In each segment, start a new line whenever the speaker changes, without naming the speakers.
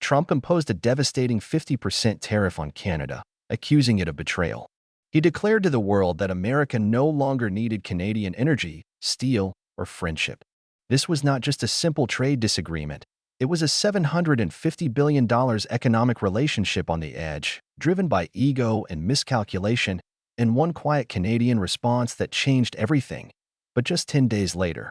Trump imposed a devastating 50% tariff on Canada, accusing it of betrayal. He declared to the world that America no longer needed Canadian energy, steel, or friendship. This was not just a simple trade disagreement. It was a $750 billion economic relationship on the edge, driven by ego and miscalculation, and one quiet Canadian response that changed everything. But just 10 days later,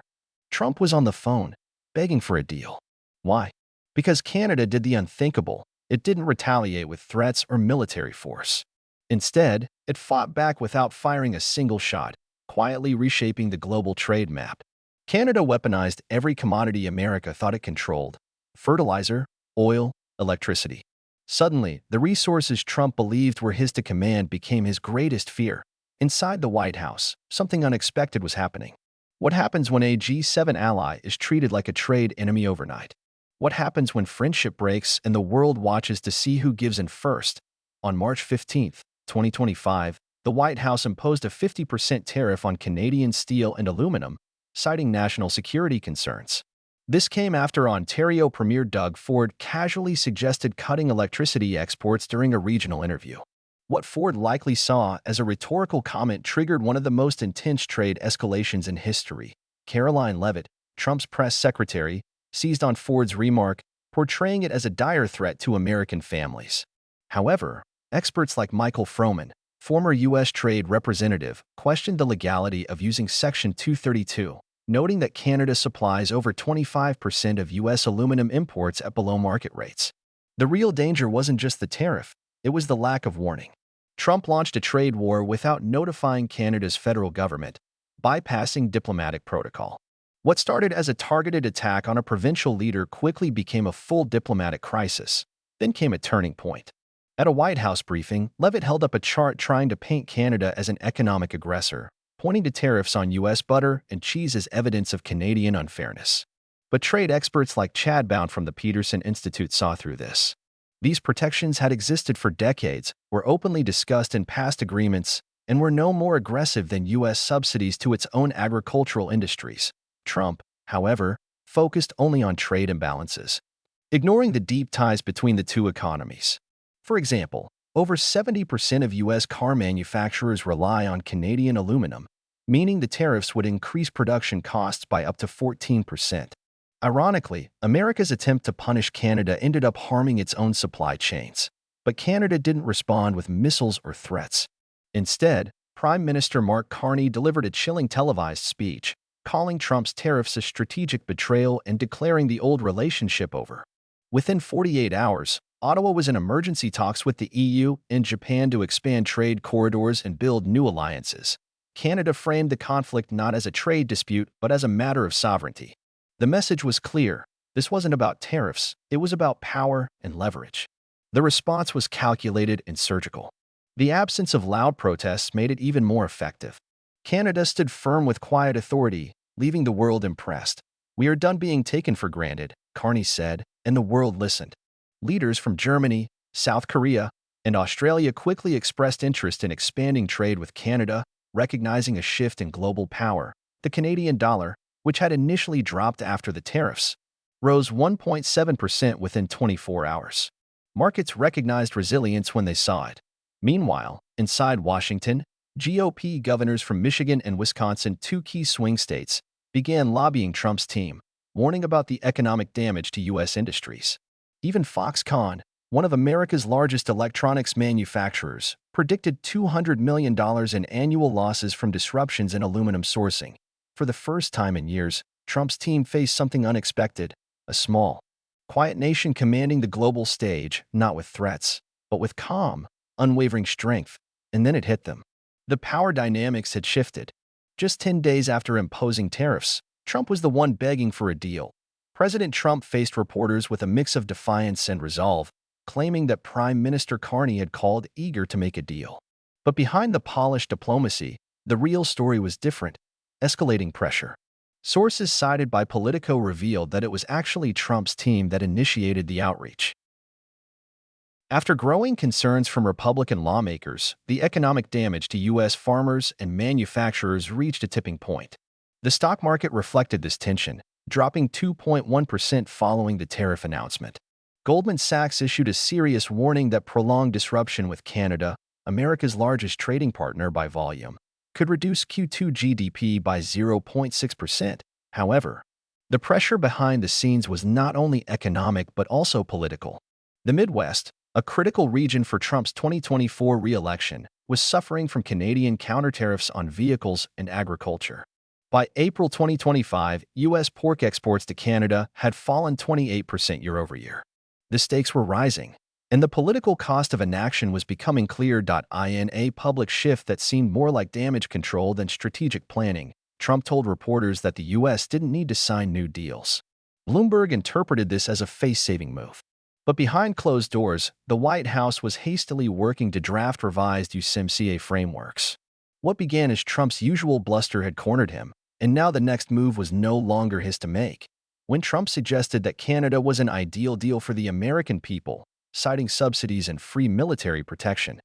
Trump was on the phone, begging for a deal. Why? Because Canada did the unthinkable. It didn't retaliate with threats or military force. Instead, it fought back without firing a single shot, quietly reshaping the global trade map. Canada weaponized every commodity America thought it controlled: fertilizer, oil, electricity. Suddenly, the resources Trump believed were his to command became his greatest fear. Inside the White House, something unexpected was happening. What happens when a G7 ally is treated like a trade enemy overnight? What happens when friendship breaks and the world watches to see who gives in first? On March 15, 2025, the White House imposed a 50% tariff on Canadian steel and aluminum, citing national security concerns. This came after Ontario Premier Doug Ford casually suggested cutting electricity exports during a regional interview. What Ford likely saw as a rhetorical comment triggered one of the most intense trade escalations in history. Caroline Leavitt, Trump's press secretary, seized on Ford's remark, portraying it as a dire threat to American families. However, experts like Michael Froman, former U.S. Trade Representative, questioned the legality of using Section 232, noting that Canada supplies over 25% of U.S. aluminum imports at below-market rates. The real danger wasn't just the tariff, it was the lack of warning. Trump launched a trade war without notifying Canada's federal government, bypassing diplomatic protocol. What started as a targeted attack on a provincial leader quickly became a full diplomatic crisis. Then came a turning point. At a White House briefing, Leavitt held up a chart trying to paint Canada as an economic aggressor, pointing to tariffs on U.S. butter and cheese as evidence of Canadian unfairness. But trade experts like Chad Bound from the Peterson Institute saw through this. These protections had existed for decades, were openly discussed in past agreements, and were no more aggressive than U.S. subsidies to its own agricultural industries. Trump, however, focused only on trade imbalances, ignoring the deep ties between the two economies. For example, over 70% of U.S. car manufacturers rely on Canadian aluminum, meaning the tariffs would increase production costs by up to 14%. Ironically, America's attempt to punish Canada ended up harming its own supply chains. But Canada didn't respond with missiles or threats. Instead, Prime Minister Mark Carney delivered a chilling televised speech, calling Trump's tariffs a strategic betrayal and declaring the old relationship over. Within 48 hours, Ottawa was in emergency talks with the EU and Japan to expand trade corridors and build new alliances. Canada framed the conflict not as a trade dispute, but as a matter of sovereignty. The message was clear. This wasn't about tariffs, it was about power and leverage. The response was calculated and surgical. The absence of loud protests made it even more effective. Canada stood firm with quiet authority, leaving the world impressed. "We are done being taken for granted," Carney said, and the world listened. Leaders from Germany, South Korea, and Australia quickly expressed interest in expanding trade with Canada, recognizing a shift in global power. The Canadian dollar, which had initially dropped after the tariffs, rose 1.7% within 24 hours. Markets recognized resilience when they saw it. Meanwhile, inside Washington, GOP governors from Michigan and Wisconsin, two key swing states, began lobbying Trump's team, warning about the economic damage to U.S. industries. Even Foxconn, one of America's largest electronics manufacturers, predicted $200 million in annual losses from disruptions in aluminum sourcing. For the first time in years, Trump's team faced something unexpected: a small, quiet nation commanding the global stage, not with threats, but with calm, unwavering strength. And then it hit them. The power dynamics had shifted. Just 10 days after imposing tariffs, Trump was the one begging for a deal. President Trump faced reporters with a mix of defiance and resolve, claiming that Prime Minister Carney had called eager to make a deal. But behind the polished diplomacy, the real story was different: escalating pressure. Sources cited by Politico revealed that it was actually Trump's team that initiated the outreach. After growing concerns from Republican lawmakers, the economic damage to U.S. farmers and manufacturers reached a tipping point. The stock market reflected this tension, dropping 2.1% following the tariff announcement. Goldman Sachs issued a serious warning that prolonged disruption with Canada, America's largest trading partner by volume, could reduce Q2 GDP by 0.6%. However, the pressure behind the scenes was not only economic but also political. The Midwest, a critical region for Trump's 2024 re-election, was suffering from Canadian countertariffs on vehicles and agriculture. By April 2025, U.S. pork exports to Canada had fallen 28% year-over-year. The stakes were rising, and the political cost of inaction was becoming clear. In a public shift that seemed more like damage control than strategic planning, Trump told reporters that the U.S. didn't need to sign new deals. Bloomberg interpreted this as a face-saving move. But behind closed doors, the White House was hastily working to draft revised USMCA frameworks. What began as Trump's usual bluster had cornered him, and now the next move was no longer his to make. When Trump suggested that Canada was an ideal deal for the American people, citing subsidies and free military protection,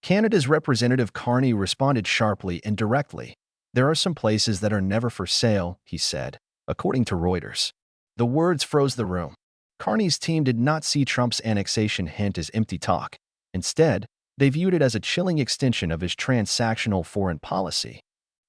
Canada's Representative Carney responded sharply and directly. "There are some places that are never for sale," he said, according to Reuters. The words froze the room. Carney's team did not see Trump's annexation hint as empty talk. Instead, they viewed it as a chilling extension of his transactional foreign policy,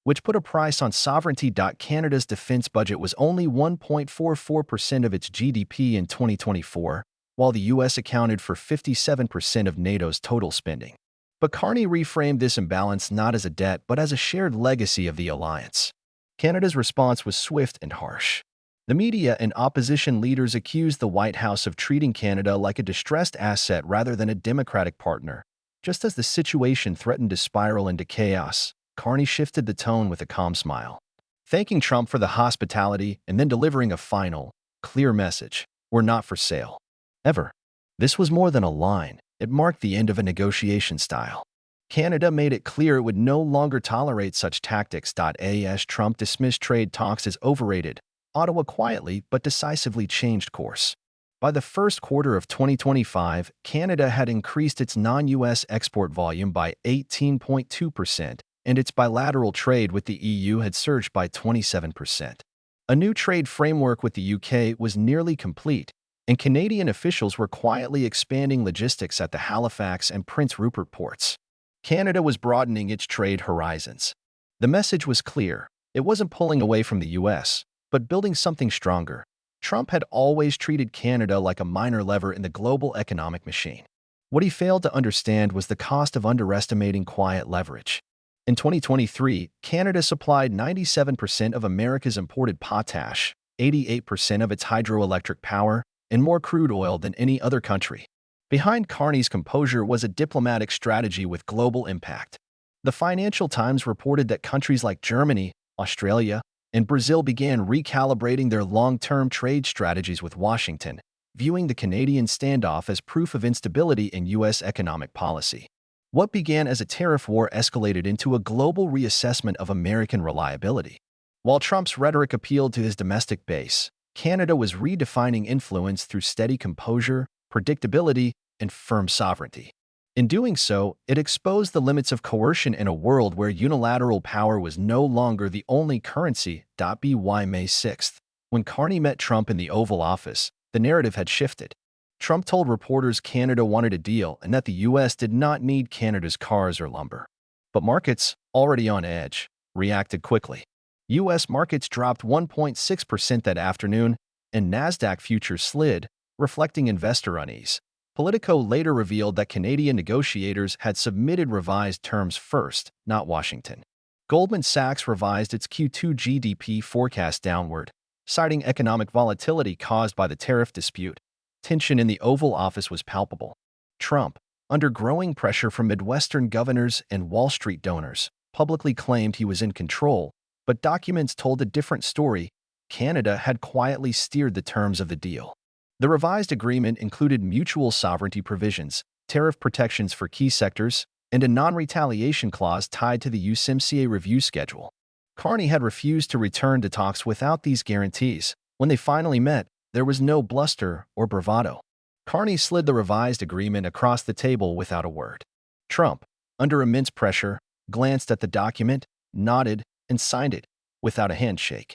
which put a price on sovereignty. Canada's defense budget was only 1.44% of its GDP in 2024, while the U.S. accounted for 57% of NATO's total spending. But Carney reframed this imbalance not as a debt but as a shared legacy of the alliance. Canada's response was swift and harsh. The media and opposition leaders accused the White House of treating Canada like a distressed asset rather than a democratic partner. Just as the situation threatened to spiral into chaos, Carney shifted the tone with a calm smile, thanking Trump for the hospitality and then delivering a final, clear message: "We're not for sale. Ever." This was more than a line. It marked the end of a negotiation style. Canada made it clear it would no longer tolerate such tactics. As Trump dismissed trade talks as overrated, Ottawa quietly but decisively changed course. By the first quarter of 2025, Canada had increased its non-U.S. export volume by 18.2%, and its bilateral trade with the EU had surged by 27%. A new trade framework with the UK was nearly complete, and Canadian officials were quietly expanding logistics at the Halifax and Prince Rupert ports. Canada was broadening its trade horizons. The message was clear. It wasn't pulling away from the U.S., but building something stronger. Trump had always treated Canada like a minor lever in the global economic machine. What he failed to understand was the cost of underestimating quiet leverage. In 2023, Canada supplied 97% of America's imported potash, 88% of its hydroelectric power, and more crude oil than any other country. Behind Carney's composure was a diplomatic strategy with global impact. The Financial Times reported that countries like Germany, Australia, and Brazil began recalibrating their long-term trade strategies with Washington, viewing the Canadian standoff as proof of instability in U.S. economic policy. What began as a tariff war escalated into a global reassessment of American reliability. While Trump's rhetoric appealed to his domestic base, Canada was redefining influence through steady composure, predictability, and firm sovereignty. In doing so, it exposed the limits of coercion in a world where unilateral power was no longer the only currency. By May 6, when Carney met Trump in the Oval Office, the narrative had shifted. Trump told reporters Canada wanted a deal and that the U.S. did not need Canada's cars or lumber. But markets, already on edge, reacted quickly. U.S. markets dropped 1.6% that afternoon, and Nasdaq futures slid, reflecting investor unease. Politico later revealed that Canadian negotiators had submitted revised terms first, not Washington. Goldman Sachs revised its Q2 GDP forecast downward, citing economic volatility caused by the tariff dispute. Tension in the Oval Office was palpable. Trump, under growing pressure from Midwestern governors and Wall Street donors, publicly claimed he was in control, but documents told a different story. Canada had quietly steered the terms of the deal. The revised agreement included mutual sovereignty provisions, tariff protections for key sectors, and a non-retaliation clause tied to the USMCA review schedule. Carney had refused to return to talks without these guarantees. When they finally met, there was no bluster or bravado. Carney slid the revised agreement across the table without a word. Trump, under immense pressure, glanced at the document, nodded, and signed it, without a handshake.